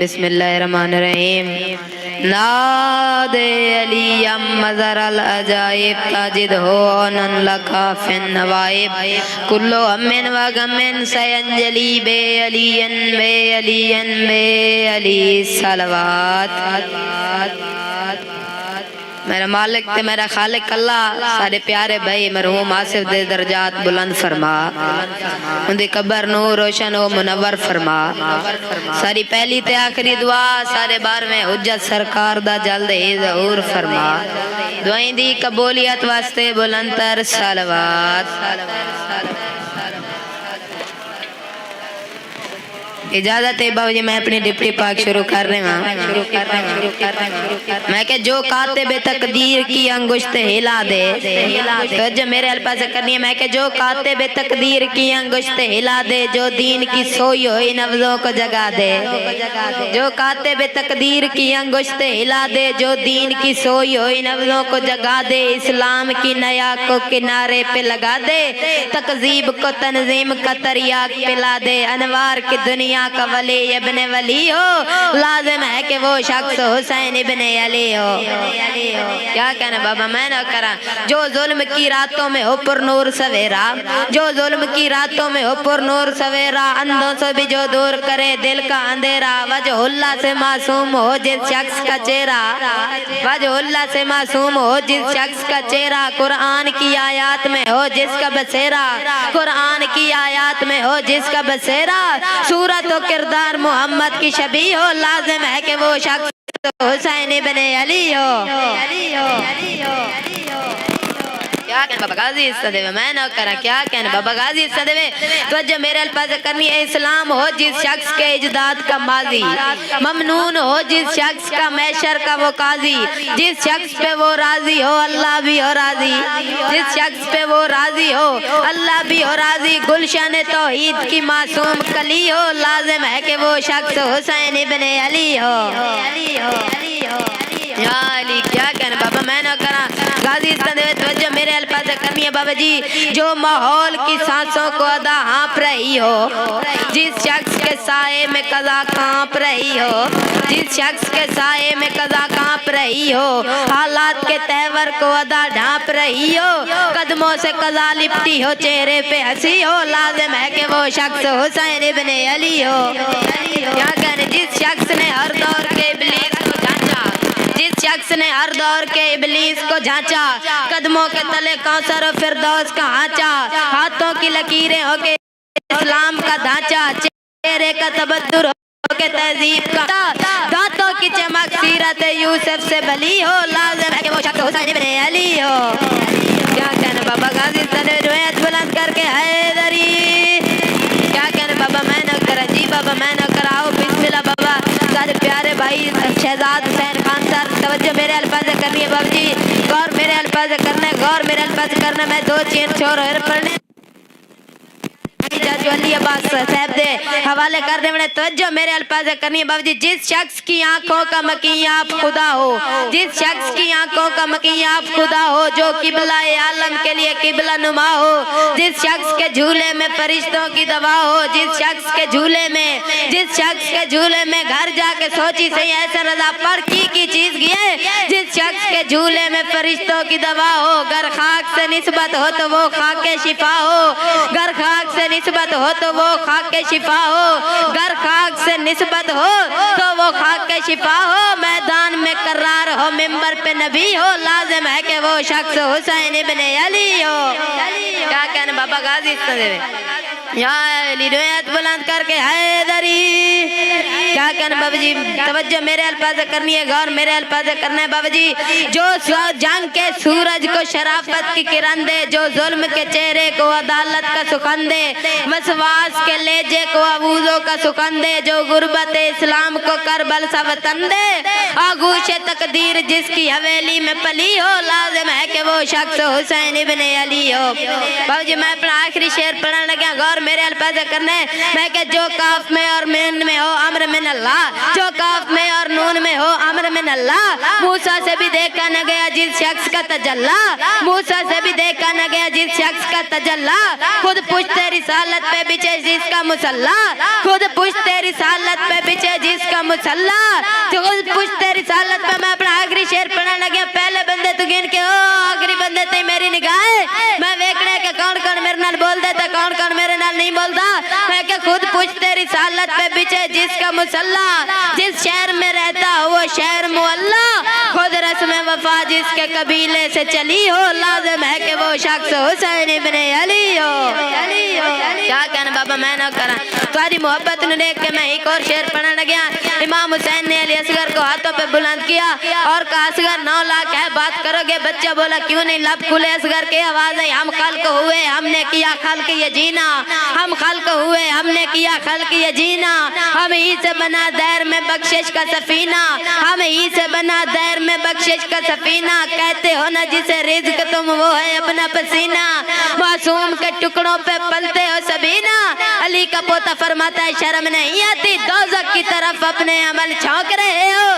बिस्मिल्लाहिर्रहमानिर्रहीम। नादे अली मज़र अल अजाइब ताजिद हो नन लका फिन नवाइब कुल्लो अमिन व गमिन सयंजली बे अली सलवात। मेरा मालिक ते मेरा खालिक अल्लाह सारे प्यारे भाई मरहूम आसिफ दे दर्जात बुलंद फरमा, उनकी कब्र नूर रोशन हो मुनव्वर फरमा। सारी पहली ते आखिरी दुआ सारे बार में हुज्जत सरकार दा जल्द ही ज़हूर फरमा। दुआई दी कबूलियत वास्ते बुलंदतर सलवात। इजाजत है बाबू जी, मैं अपनी डिप्टी पाक शुरू कर रहा हूँ। मैं के जो कातिब तकदीर की अंगुश्त हिला दे, तो जो मेरे अल्फाज से करनी है। मैं के जो कातिब तकदीर की अंगुश्त हिला दे, जो दीन की सोई हुई नब्जों को जगा दे। जो कातिब तकदीर की अंगुश्त हिला दे, जो दीन की सोई हुई नब्जों को जगा दे। इस्लाम की नया को किनारे पे लगा दे, तकजीब को तंजीम का तरियाक पिला दे। अनवार की दुनिया का वली इब्ने वली हो, लाजिम है कि वो शख्स हुसैन इब्ने अली हो। क्या कहना बाबा, मैं ना करा। जो जुल्म की रातों में हो पुरनूर सवेरा, जो जुल्म की रातों में हो पुरनूर सवेरा, अंधों से भी जो दूर करे दिल का अंधेरा। वजहुल्लाह से मासूम हो जिस शख्स का चेहरा, वजहुल्लाह से मासूम हो जिस शख्स का चेहरा। कुरान की आयत में हो जिसका बसेरा, कुरान की आयत में हो जिसका बसेरा। सूरत तो किरदार मोहम्मद की शबी हो, लाजिम है कि वो शख्स हुसैन इब्ने अली हो। क्या कहने बाबा गाजी हिस्सा देवे, मैं ना करा। क्या कहने बाबा गाजी हिस्सा देवे, तो जो मेरे अल्फाज करनी है। इस्लाम हो जिस शख्स के इजदाद का माजी, ममनून हो जिस शख्स का मैशर का वो काजी। जिस शख्स पे वो राजी हो अल्लाह भी हो राजी, जिस शख्स पे वो राजी हो अल्लाह भी हो राजी। गुलशन तौहीद की मासूम कली हो, लाजिम है कि वो शख्स हुसैन इब्ने अली हो। या अली क्या कहने बाबा, मैं ना करा। गाजी हिस्सा देवे, तवज्जो मेरे अल्फाज करनी है बाबा जी। जो माहौल की सांसों को अदा हाँप रही हो, जिस शख्स के साए में कज़ा कांप रही हो, जिस शख्स के साए में कज़ा कांप रही हो। हालात के तेवर को अदा ढांप रही हो, कदमों से कज़ा लिपटी हो चेहरे पे हंसी हो। लाजिम है कि वो शख्स हुसैन इब्ने अली हो। क्या कहने, जिस शख्स ने हर दौर के इब्लीस को जांचा, जिस शख्स ने हर दौर के इब्लीस को जांचा। कदमों के तले कौसर और फिरदौस का आंचा, हाथों की लकीरें हो के इस्लाम का ढांचा। चेहरे का तबद्दुर हो के तहजीब का, दांतों की चमक सीरत यूसुफ से भली हो। लाजिम है कि वो शख्स हुसैन इब्ने अली हो। क्या कहने बाबा गाजी रुयत बुलंद करके हैदरी। क्या कहने बाबा, मैं न करा जी बाबा, मैं न कराओ। बिस्मिल्लाह बाबा, सारे प्यारे भाई शहजाद हुसैन खान सर, तवज्जो मेरे अल्फाज करनी है बाबा जी। गौर मेरे अल्फाज करना है, गौर मेरे अल्फाज करना। मैं दो चेन छोर पढ़ने साहब दे हवाले कर दे। तवज्जो मेरे अल्फाज करनी है बाबा जी। जिस शख्स की आंखों का मकीन आप खुदा हो, जिस शख्स की आंखों का मकीन आप खुदा हो, जो किबला आलम के लिए किबला नुमा हो। जिस शख्स के झूले में फरिश्तों की दवा हो, जिस शख्स के झूले में, जिस शख्स के झूले में घर जाके सोची सही ऐसा रजा पर की चीज गिए। जिस शख्स के झूले में फरिश्तों की दवा हो, गर खाक से निस्बत हो तो वो खाके शिफा हो, गर खाक से निस्बत हो तो वो खाके शिफा हो, गर खाक से निस्बत हो तो वो खाके शिफा हो। मैदान में करार हो, मिंबर पे नबी हो, लाजिम है कि वो शख्स हुसैन इब्ने अली हो। क्या कहने बाबा गाजी या लिडोयत बुलंद करके हैदरी। क्या कहना बाबा जी, तवज्जो मेरे अल्फाज करनी है, गौर मेरे अल्फाज करना है बाबा जी। जो जंग के सूरज को शराफत की किरण दे, जो जुल्म के चेहरे को अदालत का सुकन दे, वसवास के लेजे को अबूजों का सुकन दे, जो गुर्बत इस्लाम को करबल सा वतन दे। आगूश तकदीर जिसकी हवेली में पली हो, लाजिम है कि वो शख्स हुसैन इब्ने अली हो। बाबा जी मैं अपना आखिरी शेर पढ़ने लगा, गौर और मेरे अल्फाज करने। मैं के जो काफ में और मीन में हो अम्र मिन अल्लाह, जो काफ में और नून में हो अम्र मिन अल्लाह। मूसा से भी देखा न गया जिस शख्स का तजल्ला, मूसा से भी देखा न गया जिस शख्स का तजल्ला। खुद पुश्ते रिसालत पे बिछे जिसका मुसल्ला, खुद पुश्ते रिसालत पे बिछे जिसका मुसल्ला। खुद पुश्ते रिसालत पे मैं अपना आखिरी शेर पढ़ने लगे। पहले बंदे तू गिन के ओ आखिरी बंदे ते मेरी निगाह। मैं वेखने के कौन कौन मेरे नाल बोल देता, कौन कौन मेरे नाल नहीं बोलता। मैं के खुद पुश्ते रिसालत पे बिछे जिसका मुसल्ला, जिस शहर में रहता हो वो शहर मुअल्ला। खुद रस्म वफा जिसके कबीले से चली हो, लाजिम है कि वो शख्स हुसैन इब्ने अली हो। क्या कहना बाबा मैं ना करा तुम्हारी मोहब्बत ने देख के मैं एक और शेर पढ़ने लगा। इमाम हुसैन ने अली असगर को हाथों पे बुलंद किया और कहा असगर 9 लाख है बात करोगे। बच्चा बोला क्यों नहीं, लब खुले असगर की आवाज है। हम खल्क हुए हमने किया खल्क ये जीना, हम खल्क हुए हमने किया खल्क ये जीना। हम ही से बना दैर में बख्शिश का सफीना, हम ही से बना दैर में बख्शिश का सफीना। कहते हो ना जिसे रिज्क तुम वो है अपना पसीना, मासूम के टुकड़ों पे पलते हो सबीना। अली का पोता फरमाता है शर्म नहीं आती दोज़ख की तरफ अपने अमल छौंक रहे हो।